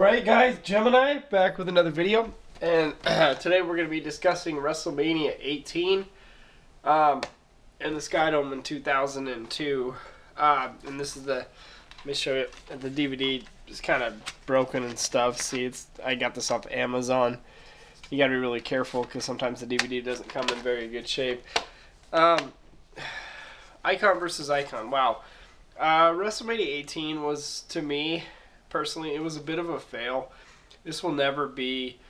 Alright guys, Gemini back with another video, and today we're going to be discussing WrestleMania 18 in the Sky Dome in 2002. And this is let me show you, the DVD is kind of broken and stuff. See, I got this off Amazon. You got to be really careful because sometimes the DVD doesn't come in very good shape. Icon versus Icon, wow. WrestleMania 18 was, to me, personally, it was a bit of a fail. This will never be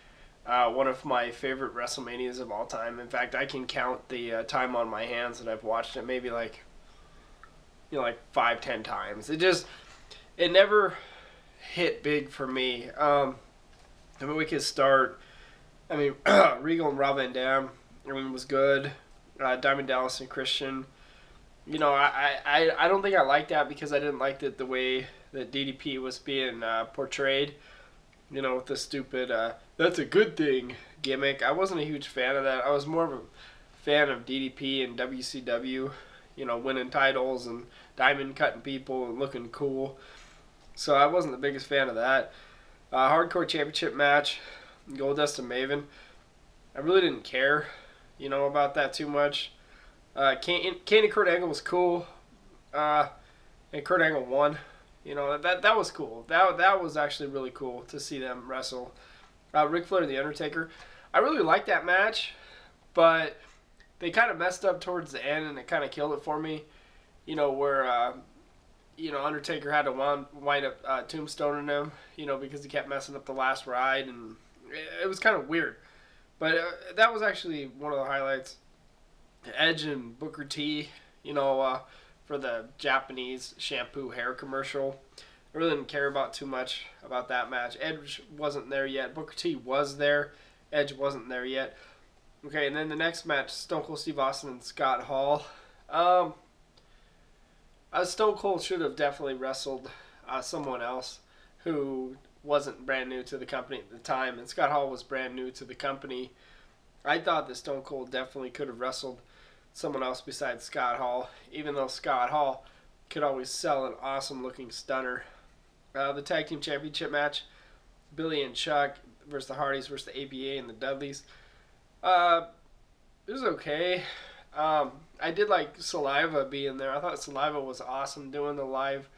one of my favorite WrestleManias of all time. In fact, I can count the time on my hands that I've watched it, maybe like 5-10 times. It never hit big for me. I mean, we could start. I mean, Regal and Rob Van Dam, was good. Diamond Dallas and Christian. You know, I don't think I liked that because I didn't like the way that DDP was being portrayed. You know, with the stupid, that's a good thing gimmick. I wasn't a huge fan of that. I was more of a fan of DDP and WCW, you know, winning titles and Diamond cutting people and looking cool. So I wasn't the biggest fan of that. Hardcore Championship match, Goldust and Maven. I really didn't care, you know, about that too much. Kane and Kurt Angle was cool, and Kurt Angle won. You know, that was cool. That was actually really cool to see them wrestle. Ric Flair and The Undertaker. I really liked that match, but they kind of messed up towards the end, and it kind of killed it for me. You know, where you know, Undertaker had to wind up tombstoning him, you know, because he kept messing up the last ride, and it was kind of weird. But that was actually one of the highlights. Edge and Booker T, you know, for the Japanese shampoo hair commercial. I really didn't care about too much about that match. Edge wasn't there yet. Booker T was there. Edge wasn't there yet. Okay, and then the next match, Stone Cold Steve Austin and Scott Hall. Stone Cold should have definitely wrestled someone else who wasn't brand new to the company at the time, and Scott Hall was brand new to the company. I thought that Stone Cold definitely could have wrestled someone else besides Scott Hall, even though Scott Hall could always sell an awesome-looking stunner. The Tag Team Championship match, Billy and Chuck versus the Hardys versus the APA and the Dudleys. It was okay. I did like Saliva being there. I thought Saliva was awesome doing the live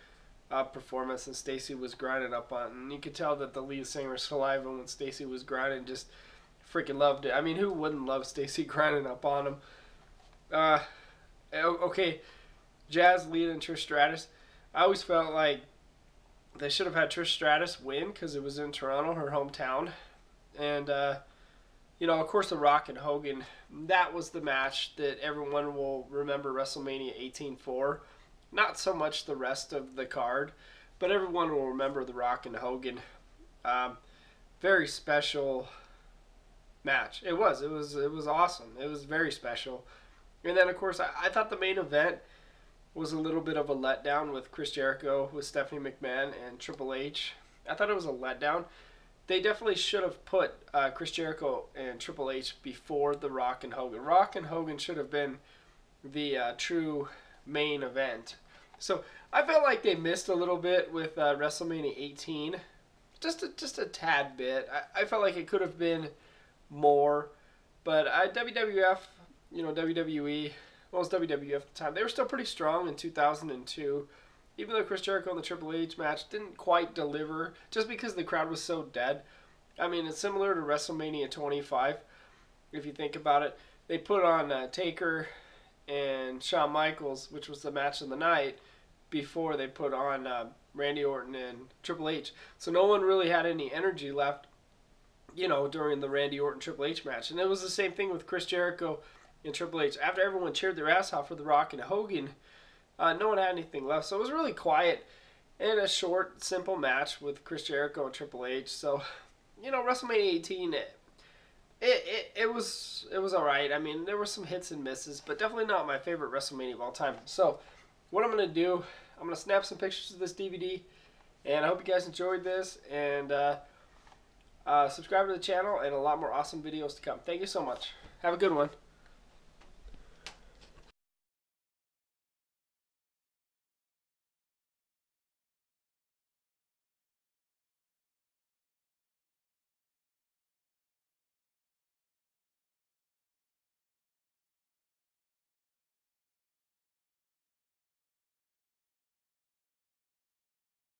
performance, and Stacy was grinding up on it. And you could tell that the lead singer Saliva, when Stacy was grinding, just freaking loved it. I mean, who wouldn't love Stacy grinding up on him? Okay, Jazz Lee and Trish Stratus. I always felt like they should have had Trish Stratus win because it was in Toronto, her hometown. And, you know, of course, The Rock and Hogan, that was the match that everyone will remember WrestleMania 18 for. Not so much the rest of the card, but everyone will remember The Rock and Hogan. Very special match. It was awesome. It was very special. And then, of course, I thought the main event was a little bit of a letdown with Chris Jericho, with Stephanie McMahon, and Triple H. I thought it was a letdown. They definitely should have put Chris Jericho and Triple H before The Rock and Hogan. Rock and Hogan should have been the true main event. So I felt like they missed a little bit with WrestleMania 18. Just a tad bit. I felt like it could have been more. But WWF, you know, WWE, well, it was WWF at the time, they were still pretty strong in 2002. Even though Chris Jericho and the Triple H match didn't quite deliver, just because the crowd was so dead. I mean, it's similar to WrestleMania 25, if you think about it. They put on Taker and Shawn Michaels, which was the match of the night, before they put on Randy Orton and Triple H. So no one really had any energy left, you know, during the Randy Orton Triple H match. And it was the same thing with Chris Jericho and Triple H. After everyone cheered their ass off for The Rock and Hogan, no one had anything left. So it was really quiet and a short, simple match with Chris Jericho and Triple H. So, you know, WrestleMania 18, it was alright. I mean, there were some hits and misses, but definitely not my favorite WrestleMania of all time. So what I'm going to do, I'm going to snap some pictures of this DVD, and I hope you guys enjoyed this, and subscribe to the channel, and a lot more awesome videos to come. Thank you so much. Have a good one.